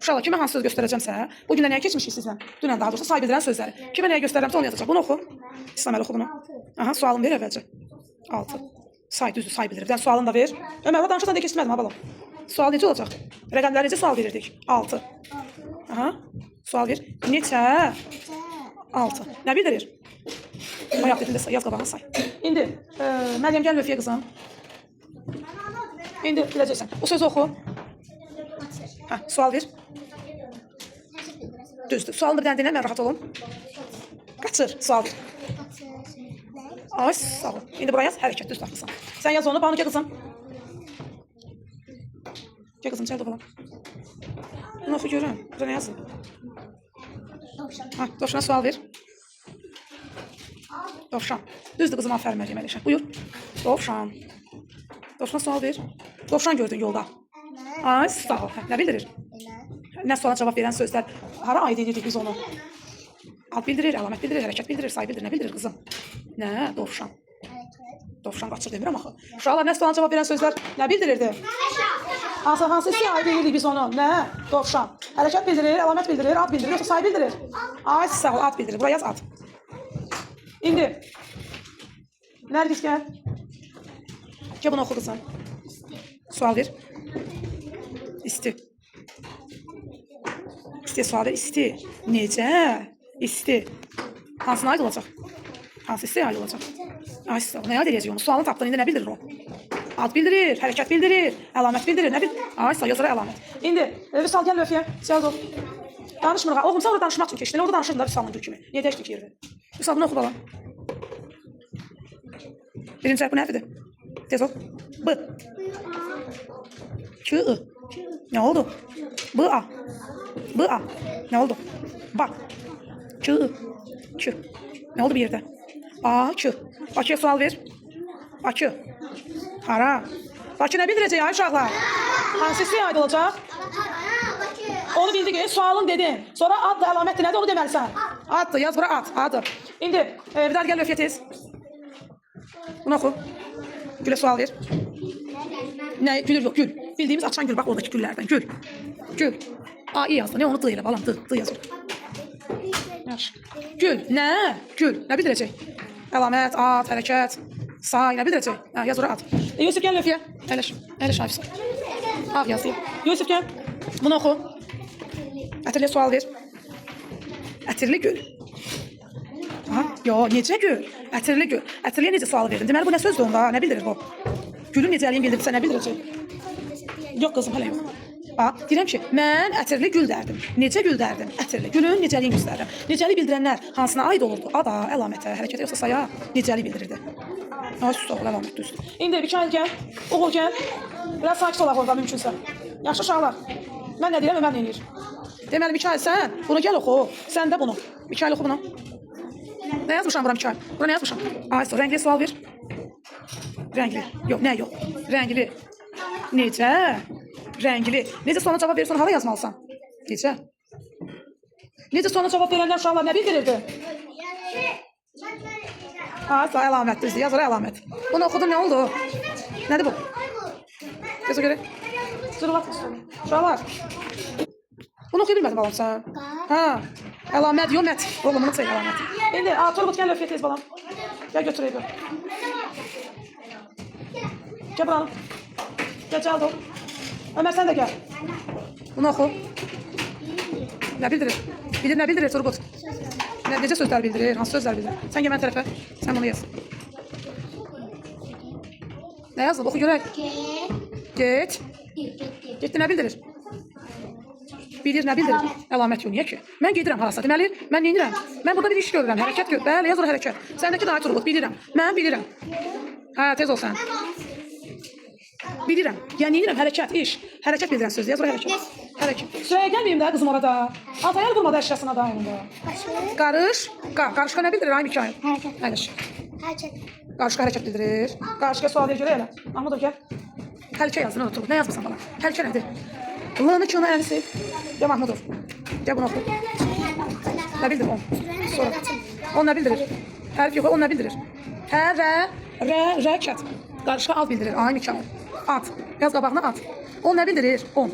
Uşaqlar, kimə hansı söz göstərəcəmsə, bu gün nəyə keçmişik sizlə? Dünən daha doğrusu say bildirən sözləri. Kimə nəyə göstərirəmsə onu yazacaq. Bunu oxu. İslam əli oxu bunu. Aha, sualını ver əvvəlcə. 6. Say düzdür, say bildirir. Bir dənə sualını da ver. Ömər, danışırsan da keçdirmədim ha balam. Sual necə olacaq? Rəqəmləri necə sual verirdik? 6. Aha. Sual ver. Neçə? 6. Nə bildirir? Ayaq dilində say, yaz qabağına say. İndi Məryəm gəl Vəfiyə qızım. İndi biləcəksən. Bu sözü oxu. Hə, sual ver. Düzdür. Sualını bir dənə dinlə, mən rahat olum. Qaçır, sual ver. Ay, sağ ol. İndi buraya yaz, hərəkət, düz tapırsan. Sən yaz onu, Banu gəl qızım. Gəl qızım, çək balam. Bunu oxu görün. Burada nə yazın? Hə, Dovşana sual ver. Dovşan. Düzdür qızım, afərin Məryəm Əlişən. Buyur. Dovşan. Dovşana sual ver. Dovşan gördün yolda. Ay, sağ ol. Hə, nə bildirir? Nə suala cavab verən sözlər, hara aid edirdik biz onu? Ad bildirir, əlamət bildirir, hərəkət bildirir, say bildirir. Nə bildirir qızım? Nə? Dovşan. Dovşan qaçır demirəm axı. Uşaqlar, nə suala cavab verən sözlər nə bildirirdi? Hansı hissəyə aid edirdik biz onu? Nə? Dovşan. Hərəkət bildirir, əlamət bildirir, ad bildirir, yoxsa say bildirir? Ay, sağ ol, ad bildirir. Buraya yaz ad. İndi. Nərgiz gəl. Gəl bunu oxu qızım. Sual ver. İsti. İsti sual ver. İsti. Necə? İsti. Hansına aid olacaq? Hansı hissəyə aid olacaq? Ay, sağ ol. Nəyə aid edəcək onu? Sualını tapdın. İndi nə bildirir o? Ad bildirir, hərəkət bildirir, əlamət bildirir. Nə bildirir? Ay, sağ ol. Yazara əlamət. İndi Vüsal gəl Vəfiyə. Gəl ol. Danışmırıq. Oğlum, sən orada danışmaq üçün keçdin. Orada danışırdın da Vüsalın gül kimi. Niyə dəyişdik yeri? Vüsal, bunu oxu balam. Birinci hərf bu nə hərfidir? Tez ol. B. Q. I. Nə oldu? B. A. B. A. Nə oldu? Bak. Q. I. Q. Nə oldu bir yerdə? A. Q. Bakıya sual ver. Bakı. Hara? Bakı nə bildirəcək ay uşaqlar? Hansı hissəyə aid olacaq? Onu bildik, sualın dedin. Sonra addır, əlamətdir, nədir onu deməlisən? Addır, yaz bura ad, adı. İndi, bir daha gəl Vəfiyə tez. Bunu oxu. Gülə sual ver. Nə, gülür yox, gül. Bildiyimiz açan gül, bax oradakı güllərdən, gül. Gül. A-i yazdı, nə onu dı elə, balam, dı yazır. Yaxşı. Gül, nə? Gül, nə bildirəcək? Əlamət, ad, hərəkət, say, nə bildirəcək? Hə, yaz ora ad. Yusuf gəl Vəfiyə. Əyləş, əyləş Hafizə. Ağ yazayım. Yusuf gəl. Bunu oxu. Ətirliyə sual ver. Ətirli gül. Aha, yo, necə gül? Ətirli gül. Ətirliyə necə sual verdin? Deməli, bu nə sözdür onda? Nə bildirir bu? Gülün necəliyin bildirdirsə, nə bildirəcək? Yox qızım, hələ yox. Bax, deyirəm ki, mən ətirli gül dərdim. Necə gül dərdim? Ətirli. Gülün necəliyin göstərirəm. Necəli bildirənlər hansına aid olurdu? Ada, əlamətə, hərəkətə, yoxsa saya necəli bildirirdi? Ay, sus oğul, əlamət düzdür. İndi Mikail gəl, oğul gəl. Biraz sakit olaq orada mümkünsə. Yaxşı uşaqlar. Mən nə deyirəm, Ömər nə edir? Deməli, Mikail sən bunu gəl oxu. Sən də bunu. Mikail oxu bunu. Nə yazmışam bura Mikail? Bura nə yazmışam? Ay, rəngli sual ver. Rəngli. Yox, nə yox? Rəngli. Necə? Rəngli. Necə sonra cavab verirsən, hara yazmalısan? Necə? Necə sonra cavab verənlər uşaqlar nə bildirirdi? Ay, sağ əlamət düzdür. Yaz ora əlamət. Bunu oxudun, nə oldu? Nədir bu? Gözə görə. Zırvat uşaqlar. Bunu oxuya bilmədim balam sən. Hə. Əlamət, yox mət. Oğlum, bunu çək əlamət. İndi, Turgut gəl Vəfiyə tez balam. Gəl götür evi. Gəl buranı. Gəl cəldə ol. Ömər sən də gəl. Bunu oxu. Nə bildirir? Bilir, nə bildirir Turgut? Necə sözlər bildirir? Hansı sözlər bildirir? Sən gəl mən tərəfə. Sən bunu yaz. Nə yazılıb? Oxu görək. Get. Getdi nə bildirir? Bilir, nə bildirir? Əlamət yox, niyə ki? Mən gedirəm harasa. Deməli, mən neyinirəm? Mən burada bir iş görürəm, hərəkət görürəm. Bəli, yaz ora hərəkət. Səndəki daha Turgut, bilirəm. Mən bilirəm. Hə, tez ol sən. Bilirəm. Yəni neyinirəm? Hərəkət, iş. Hərəkət bildirən sözdür. Yaz ora hərəkət. Hərəkət. Sürəyə gəlməyim də qızım orada. Altayar vurmadı əşyasına da onunda. Qarış. Qarışqa nə bildirir ay Mikail? Hərəkət. Əyləş. Hərəkət. Qarışqa hərəkət bildirir. Qarışqa sual ver görə elə. Mahmudov gəl. Həlkə yazdın, otur. Nə yazmısan bana? Həlkə nədir? Lığını kını əlisi. Gəl Mahmudov. Gəl bunu oxu. Nə bildirir on? Sonra. On nə bildirir? Hərf yox, on nə bildirir? Hə, rəkət. Qarışqa ad bildirir. Ay Mikail. Ad. Yaz qabağına ad. On nə bildirir? On.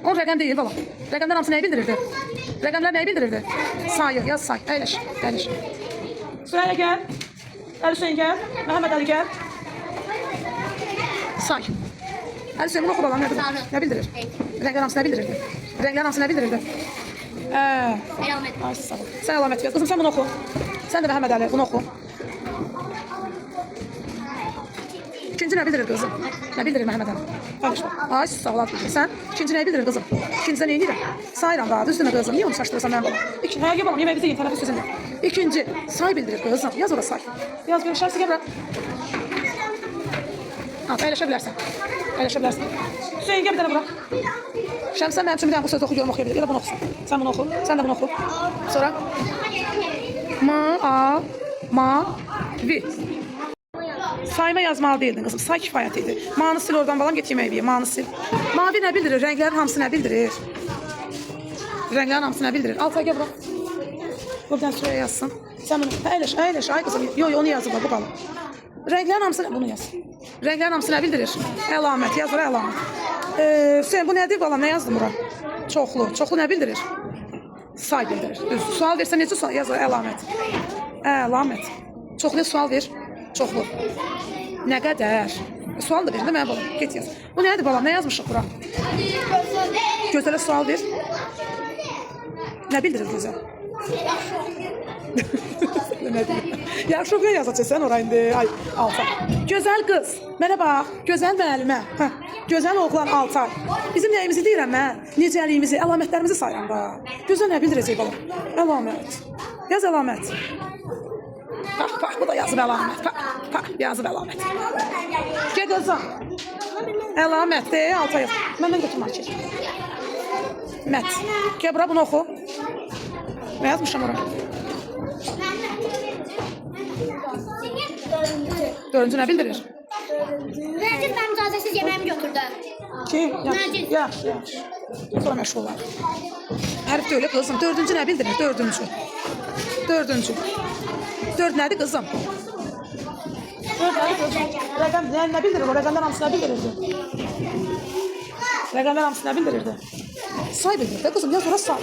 10 rəqəm deyil balam. Rəqəmlər hamısı nəyi bildirirdi? Rəqəmlər nəyi bildirirdi? Sayı, yaz say. Əyləş, əyləş. Sürəyə gəl. Əli Hüseyin gəl. Məhəmməd Ali gəl. Say. Əli Hüseyin bunu oxu balam. Nə bildirir? Rəqəmlər hamısı nə bildirirdi? Rəqəmlər hamısı nə bildirirdi? Əlamət. Ay sağ ol. Sən əlamət yaz. Qızım sən bunu oxu. Sən də Məhəmməd Ali bunu oxu. İkinci nə bildirir qızım? Nə bildirir Məhəmməd Ali? Danışma. Ay sağ ol. Sən ikinci nəyi bildirir qızım? İkincidə nə edirəm? Sayıram da, düzdür qızım? Niyə onu çaşdırırsan mən balam? Hə, gəl balam, yeməyi bizi yiyin, tələffüz sözündə. İkinci, say bildirir qızım. Yaz ora say. Yaz bir şərsi gəl bura. Əyləşə bilərsən. Əyləşə bilərsən. Hüseyin, gəl bir dənə bura. Şəmsən mənim üçün bir dənə bu sözü oxu, görüm oxuya bilir. Elə bunu oxusun. Sən bunu oxu. Sən də bunu oxu. Sonra. Ma-a-ma-vi. Sayma yazmalı değildin kızım. Say kifayət idi. Manı sil oradan balam, get yeməyi bir. Manı sil. Mavi nə bildirir? Rənglərin hamısı nə bildirir? Rənglərin hamısı nə bildirir? Altay gəl bura. Buradan şuraya yazsın. Sən bunu əyləş, əyləş. Ay qızım. Yo, onu yazır bu qalın. Rənglərin hamısı bunu yaz. Rənglərin hamısı nə bildirir? Əlamət. Yaz ora əlamət. Hüseyin bu nədir balam? Nə yazdın bura? Çoxlu. Çoxlu nə bildirir? Say bildirir. Düz. Sual versən necə sual? Yaz ora əlamət. Əlamət. Çoxluya sual ver. Çoxlu. Nə qədər? Sual da verin də mənə balam. Get yaz. Bu nədir balam? Nə yazmışıq bura? Gözələ sual ver. Nə bildirir gözəl? Yaxşı oxuya yazacaqsan ora indi. Ay, Altay. Gözəl qız. Mənə bax. Gözəl müəllimə. Gözəl oğlan Altay. Bizim nəyimizi deyirəm mən? Necəliyimizi, əlamətlərimizi sayıram da. Gözəl nə bildirəcək balam? Əlamət. Yaz əlamət. Bax, bu da yazıb əlamət. Bax, yazıb əlamət. Gəl qızım. Əlamət de, Altay yaz. Məndən götürmək ki. Mət. Gəl bura, bunu oxu. Nə yazmışam ora? Dördüncü nə bildirir? Nəcid mənim icazəsiz yeməyimi götürdü. Kim? Yaxşı. Sonra məşğul olar. Hərf deyil qızım. Dördüncü nə bildirir? Dördüncü. Dörd nədir qızım? Dörd nədir qızım? Rəqəm nə bildirir? O rəqəmlər hamısı nə bildirirdi? Rəqəmlər hamısı nə bildirirdi? Say bildirir. Qızım yaz ora say.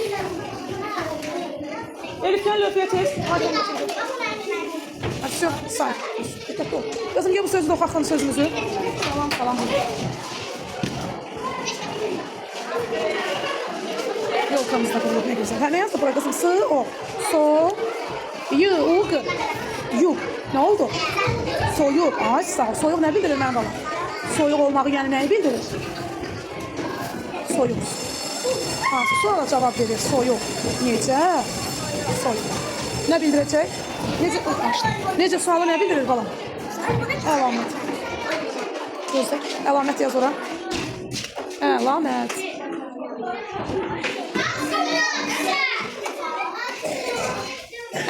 Elif gel löpüye tez. Hadi say. Dikkatli ol. Kızım gel bu sözü de oxuyalım sözümüzü. Salam. Yolkamızda kuruluk ne güzel. Ne yazdı buraya kızım? S-o. So-yu-u-g. Yuk. Ne oldu? Soyuq. Ay sağ ol. Soyuq ne bildirir mən bana? Soyuq olmağı yani neyi bildirir? Soyuq. Sonra da cevap verir. Soyuq. Necə? Soyuq. Ne bildirəcək? Necə sualı ne bildirir balam? Əlamət. Gözlə. Əlamət yaz ora. Əlamət.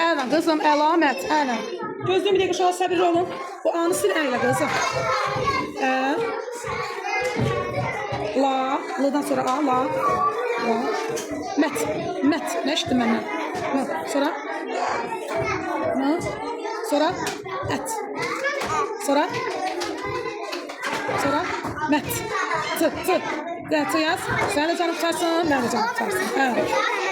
Ələn qızım, əlamət, ələn. Gözlüyüm bir dəqiqə şöyle səbirli olun. Bu anı sil əylə qızım. La, l'dan sonra a, la. Mət. Nə eşitdim məndən? Sonra? Sonra? Ət. Sonra? Mət. T yaz. Sən də canım tutarsın, mən də canım tutarsın.